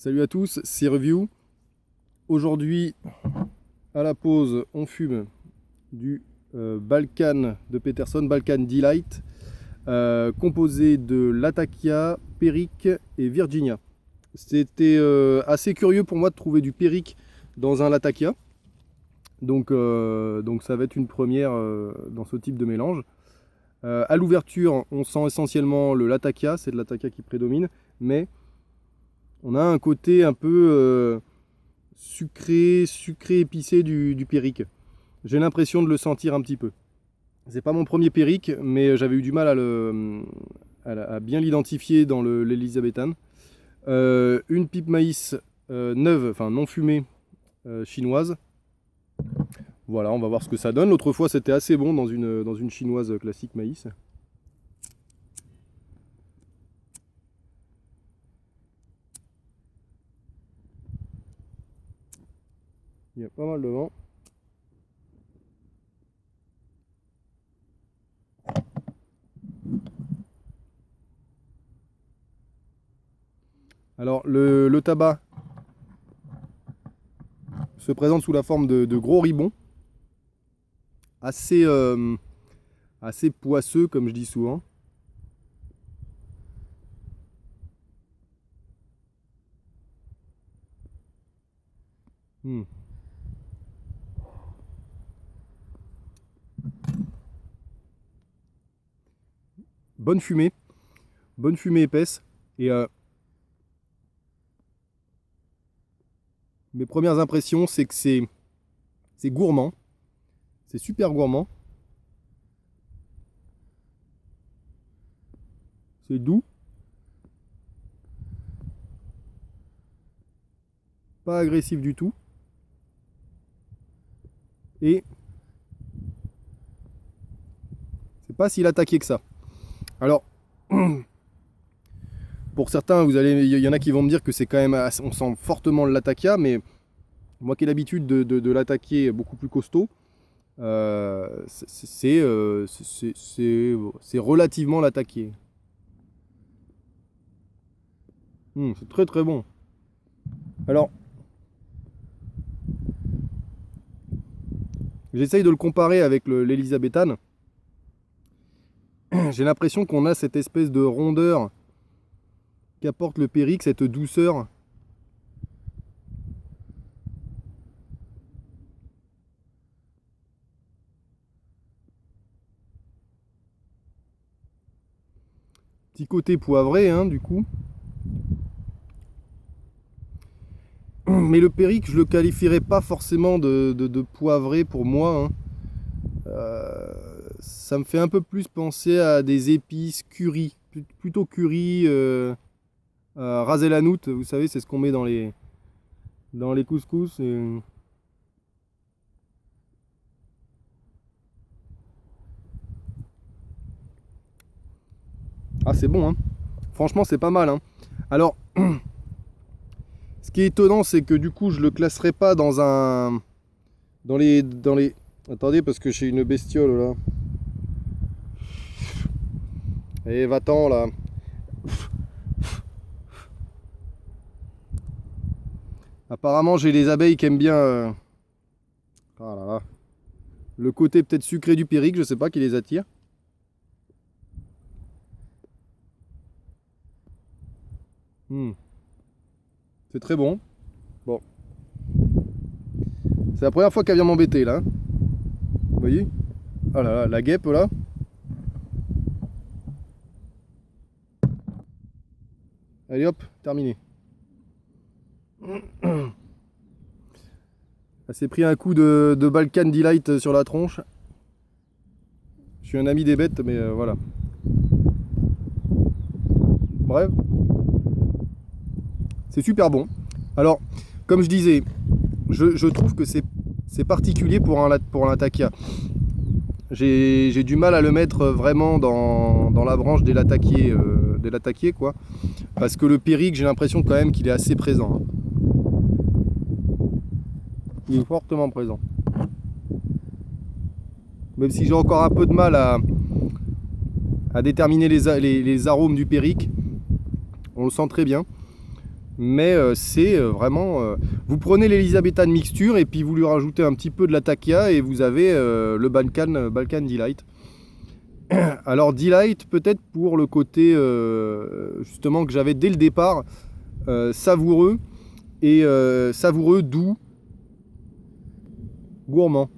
Salut à tous, c'est Review. Aujourd'hui, à la pause, on fume du Balkan de Peterson, Balkan Delight, composé de Latakia, Perique et Virginia. C'était assez curieux pour moi de trouver du Perique dans un Latakia. Donc ça va être une première dans ce type de mélange. À l'ouverture, on sent essentiellement le Latakia, c'est le Latakia qui prédomine, mais on a un côté un peu sucré épicé du Perique. J'ai l'impression de le sentir un petit peu. C'est pas mon premier Perique, mais j'avais eu du mal à bien l'identifier dans l'Elizabethan. Une pipe maïs neuve, enfin non fumée, chinoise. Voilà, on va voir ce que ça donne. L'autre fois, c'était assez bon dans une chinoise classique maïs. Il y a pas mal de vent. Alors le tabac se présente sous la forme de gros ribbons, assez poisseux comme je dis souvent. Bonne fumée épaisse. Et mes premières impressions, c'est que c'est gourmand, c'est super gourmand, c'est doux, pas agressif du tout, et c'est pas si attaqué que ça. Alors, pour certains, il y en a qui vont me dire que c'est quand même, on sent fortement le Latakia, mais moi qui ai l'habitude de l'attaquer beaucoup plus costaud, c'est relativement l'attaquer. C'est très très bon. Alors, j'essaye de le comparer avec l'Elizabethan. J'ai l'impression qu'on a cette espèce de rondeur qu'apporte le Perique, cette douceur. Petit côté poivré, hein, du coup. Mais le Perique, je le qualifierais pas forcément de poivré pour moi. Ça me fait un peu plus penser à des épices curry, plutôt curry, ras el hanout, vous savez, c'est ce qu'on met dans les couscous. Ah, c'est bon, hein. Franchement, c'est pas mal, hein. Alors, ce qui est étonnant, c'est que du coup, je le classerai pas dans les. Attendez, parce que j'ai une bestiole là. Eh, va-t'en là. Apparemment, j'ai les abeilles qui aiment bien. Ah là là. Le côté peut-être sucré du Perique, je sais pas, qui les attire. C'est très bon. Bon. C'est la première fois qu'elle vient m'embêter là. Vous voyez? Ah là là, la guêpe là. Allez hop, terminé. Elle s'est pris un coup de Balkan Delight sur la tronche. Je suis un ami des bêtes, mais voilà. Bref. C'est super bon. Alors, comme je disais, je trouve que c'est particulier pour un Latakia. J'ai du mal à le mettre vraiment dans la branche des Latakiers, quoi. Parce que le Perique, j'ai l'impression quand même qu'il est assez présent. Hein. Il est fortement présent. Même si j'ai encore un peu de mal à déterminer les arômes du Perique, on le sent très bien. mais c'est vraiment... vous prenez l'Elizabethan mixture et puis vous lui rajoutez un petit peu de Latakia et vous avez le Balkan Delight. Alors Delight peut-être pour le côté justement que j'avais dès le départ, savoureux et savoureux, doux, gourmand.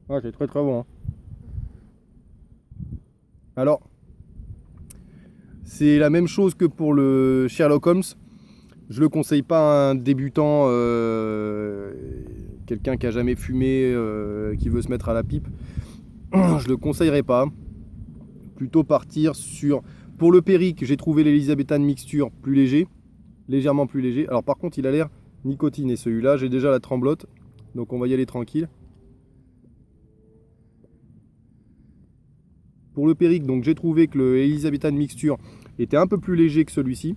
Ah, c'est très très bon. Hein. Alors, c'est la même chose que pour le Sherlock Holmes. Je le conseille pas à un débutant, quelqu'un qui a jamais fumé, qui veut se mettre à la pipe. Je le conseillerais pas. Plutôt partir sur... Pour le Perique, j'ai trouvé l'Elizabethan mixture plus léger, légèrement plus léger. Alors par contre, il a l'air nicotiné celui-là. J'ai déjà la tremblote, donc on va y aller tranquille. Pour le Perique, donc j'ai trouvé que le Elizabethan mixture était un peu plus léger que celui-ci.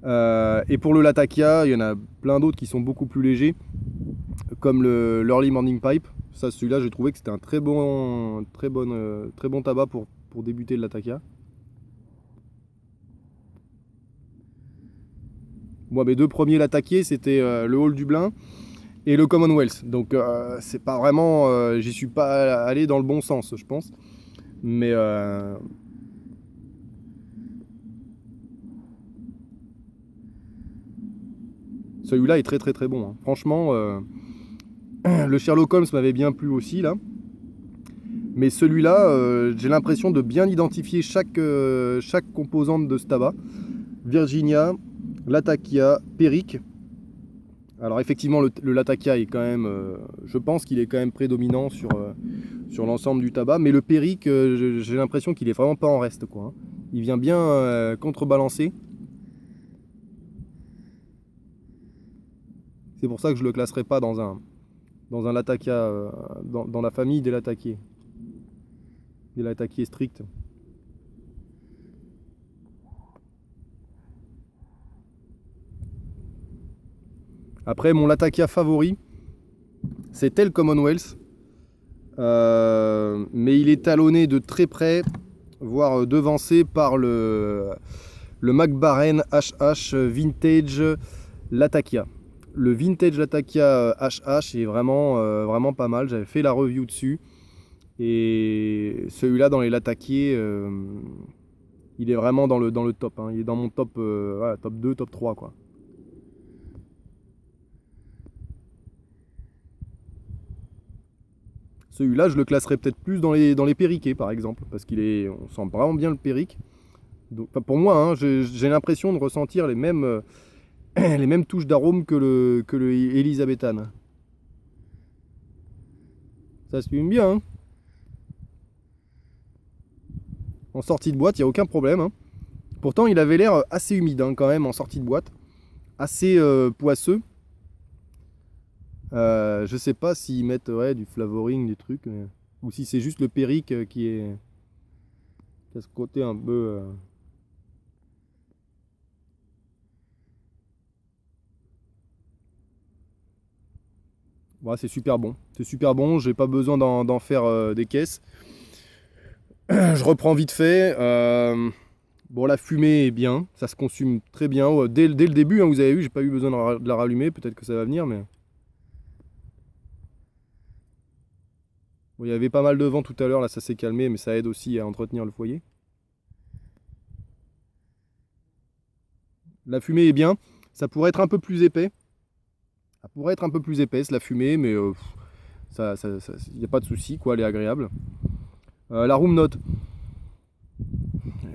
Et pour le Latakia, il y en a plein d'autres qui sont beaucoup plus légers, comme l'Early Morning Pipe. Ça, celui-là, j'ai trouvé que c'était un très bon tabac pour débuter le Latakia. Moi, mes deux premiers Latakiers, c'était le Hall Dublin et le Commonwealth. Donc, c'est pas vraiment, j'y suis pas allé dans le bon sens, je pense. Mais celui-là est très très très bon. Hein. Franchement, le Sherlock Holmes m'avait bien plu aussi là. Mais celui-là, j'ai l'impression de bien identifier chaque composante de ce tabac. Virginia, Latakia, Perique. Alors effectivement, le Latakia est quand même, je pense qu'il est quand même prédominant sur l'ensemble du tabac. Mais le Perique, j'ai l'impression qu'il est vraiment pas en reste, quoi. Hein. Il vient bien contrebalancer. C'est pour ça que je le classerai pas dans un Latakia, dans la famille des Latakiers. Des Latakiers stricts. Après, mon Latakia favori, c'était le Commonwealth. Mais il est talonné de très près, voire devancé par le McBaren HH Vintage Latakia. Le Vintage Latakia HH est vraiment pas mal. J'avais fait la review dessus. Et celui-là, dans les Latakiers, il est vraiment dans le top. Hein. Il est dans mon top, voilà, top 2, top 3, quoi. Celui-là, je le classerais peut-être plus dans les Periquets, par exemple, parce on sent vraiment bien le Perique. Donc, pour moi, hein, j'ai l'impression de ressentir les mêmes touches d'arôme que le Elizabethan. Ça se fume bien. Hein. En sortie de boîte, il n'y a aucun problème. Hein. Pourtant, il avait l'air assez humide quand même en sortie de boîte. Assez poisseux. Je sais pas s'ils mettent du flavoring, des trucs, ou si c'est juste le Perique qui a ce côté un peu... Ouais, c'est super bon. C'est super bon, j'ai pas besoin d'en faire des caisses. Je reprends vite fait. Bon, la fumée est bien, ça se consume très bien. Dès le début, hein, vous avez vu, j'ai pas eu besoin de la rallumer, peut-être que ça va venir, mais... Bon, il y avait pas mal de vent tout à l'heure, là ça s'est calmé, mais ça aide aussi à entretenir le foyer. La fumée est bien, ça pourrait être un peu plus épais. Ça pourrait être un peu plus épaisse la fumée, mais il n'y a pas de souci, quoi, elle est agréable. La room note,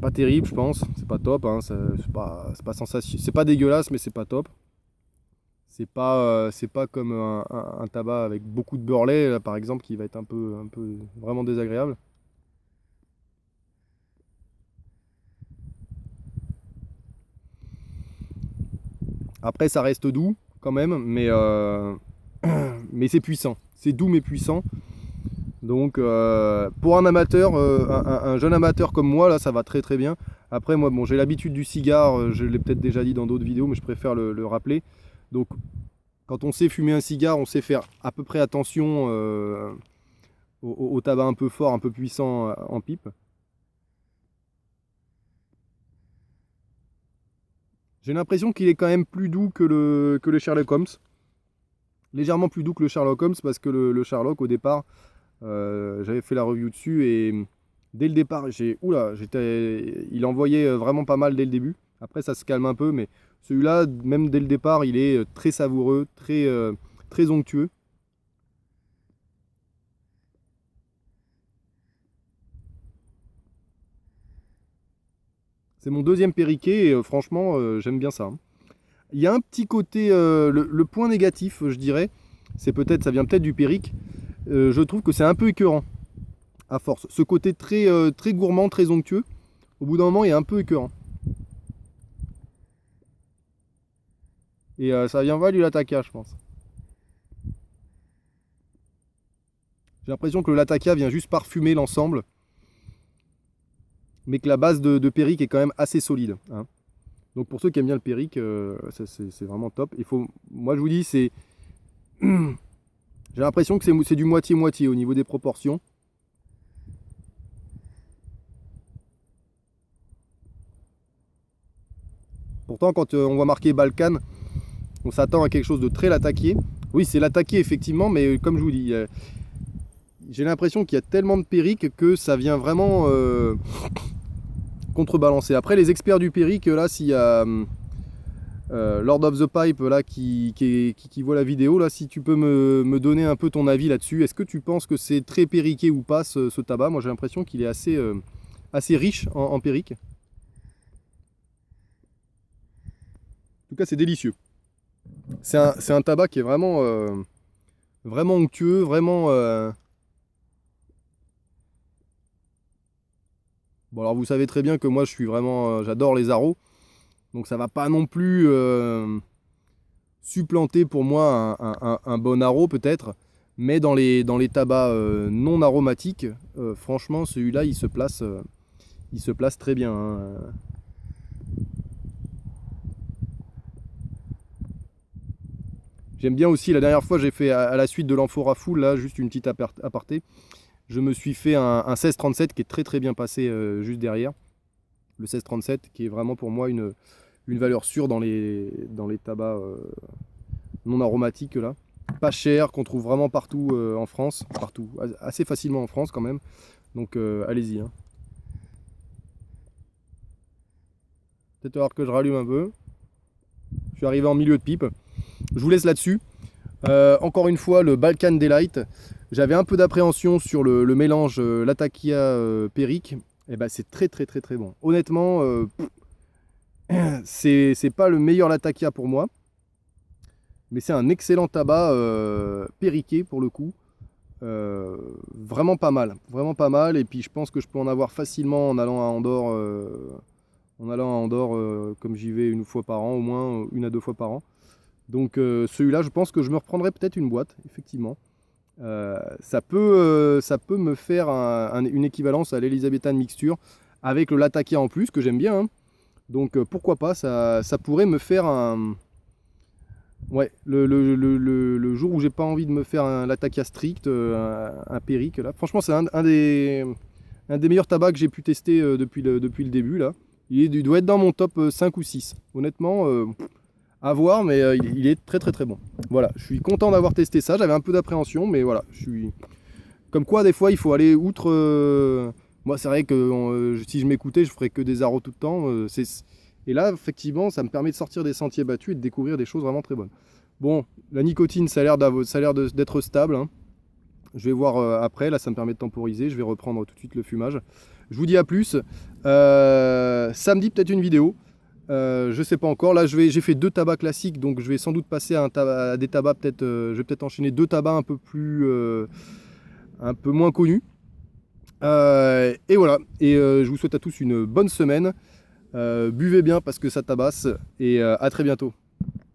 pas terrible, je pense, c'est pas top, hein, c'est pas sensation, c'est pas dégueulasse, mais c'est pas top. C'est pas comme un tabac avec beaucoup de beurre lait, là, par exemple, qui va être un peu vraiment désagréable. Après, ça reste doux quand même, mais c'est puissant. C'est doux mais puissant. Donc pour un amateur, un jeune amateur comme moi, là, ça va très très bien. Après, moi, bon, j'ai l'habitude du cigare, je l'ai peut-être déjà dit dans d'autres vidéos, mais je préfère le rappeler. Donc, quand on sait fumer un cigare, on sait faire à peu près attention au tabac un peu fort, un peu puissant en pipe. J'ai l'impression qu'il est quand même plus doux que le Sherlock Holmes. Légèrement plus doux que le Sherlock Holmes parce que le Sherlock au départ, j'avais fait la review dessus et dès le départ, il envoyait vraiment pas mal dès le début. Après ça se calme un peu, mais celui-là, même dès le départ, il est très savoureux, très onctueux. C'est mon deuxième Perriquet et franchement, j'aime bien ça, hein. Il y a un petit côté, le point négatif, je dirais, ça vient peut-être du Périque. Je trouve que c'est un peu écœurant, à force. Ce côté très gourmand, très onctueux, au bout d'un moment, il est un peu écœurant. Et ça vient pas du Latakia, je pense. J'ai l'impression que le Latakia vient juste parfumer l'ensemble, mais que la base de Périque est quand même assez solide, hein. Donc pour ceux qui aiment bien le Périque, c'est vraiment top. Moi je vous dis, j'ai l'impression que c'est du moitié-moitié au niveau des proportions. Pourtant quand on voit marqué Balkan, on s'attend à quelque chose de très Latakier. Oui, c'est Latakier effectivement, mais comme je vous dis, j'ai l'impression qu'il y a tellement de Périque que ça vient vraiment contrebalancer. Après les experts du Périque, là s'il y a Lord of the Pipe là, qui voit la vidéo, là, si tu peux me donner un peu ton avis là-dessus. Est-ce que tu penses que c'est très périqué ou pas ce tabac? Moi j'ai l'impression qu'il est assez riche en périque. En tout cas c'est délicieux. C'est un tabac qui est vraiment onctueux, vraiment... Bon alors vous savez très bien que moi j'adore les arros. Donc ça va pas non plus supplanter pour moi un bon arrow peut-être. Mais dans les tabacs non aromatiques, franchement celui-là il se place très bien, hein. J'aime bien aussi, la dernière fois j'ai fait à la suite de l'Amphora Full, là juste une petite aparté. Je me suis fait un 1637 qui est très bien passé juste derrière. Le 1637 qui est vraiment pour moi une valeur sûre dans les tabacs non aromatiques là. Pas cher, qu'on trouve vraiment partout en France. Partout, assez facilement en France quand même. Donc allez-y, hein. Peut-être falloir que je rallume un peu. Je suis arrivé en milieu de pipe. Je vous laisse là-dessus. Encore une fois, le Balkan Delight. J'avais un peu d'appréhension sur le mélange Latakia Périque. Et ben c'est très bon. Honnêtement, c'est pas le meilleur Latakia pour moi. Mais c'est un excellent tabac périqué pour le coup. Vraiment pas mal. Et puis je pense que je peux en avoir facilement en allant à Andorre. Comme j'y vais une fois par an, au moins 1 à 2 fois par an. Donc celui-là, je pense que je me reprendrai peut-être une boîte, effectivement. Ça peut me faire une équivalence à l'Elisabethan Mixture avec le Latakia en plus, que j'aime bien, hein. Donc pourquoi pas, ça pourrait me faire un... Ouais, le jour où j'ai pas envie de me faire un Latakia strict, un Périque, là. Franchement, c'est un des meilleurs tabacs que j'ai pu tester depuis le début, là. Il doit être dans mon top 5 ou 6. Honnêtement, à voir, mais il est très bon. Voilà, je suis content d'avoir testé ça. J'avais un peu d'appréhension, mais voilà, comme quoi, des fois, il faut aller outre... Moi, c'est vrai que si je m'écoutais, je ferais que des arrows tout le temps. Et là, effectivement, ça me permet de sortir des sentiers battus et de découvrir des choses vraiment très bonnes. Bon, la nicotine, ça a l'air d'être stable, hein. Je vais voir après, là ça me permet de temporiser, je vais reprendre tout de suite le fumage. Je vous dis à plus. Samedi peut-être une vidéo, je sais pas encore. Là j'ai fait 2 tabacs classiques, donc je vais sans doute passer à des tabacs peut-être. Je vais peut-être enchaîner 2 tabacs un peu moins connus. Et voilà. Et je vous souhaite à tous une bonne semaine. Buvez bien parce que ça tabasse et à très bientôt.